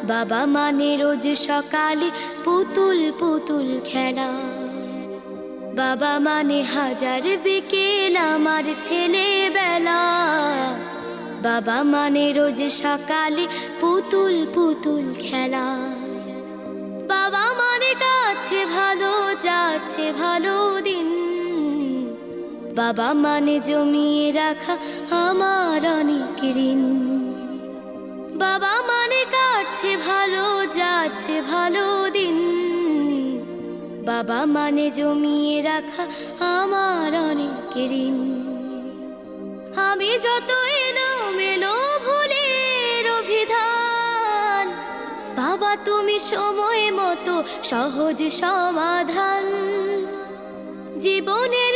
বাবা মানে রোজ সকালে পুতুল পুতুল খেলা। বাবা মানে হাজার বিকেল আমার ছেলেবেলা। বাবা মানে রোজ সকালে পুতুল পুতুল খেলা। বাবা মানে কাছে ভালো যাচ্ছে ভালো দিন। বাবা মানে জমিয়ে রাখা আমার অনেক ঋণ। বাবা মানে কাটছে ভালো যাচ্ছে ভালো দিন। বাবা মানে জমিয়ে রাখা আমার অনেক ঋণ। আমি যত এলোমেলো ভুলের অভিধান, বাবা তুমি সময় মতো সহজ সমাধান। জীবনের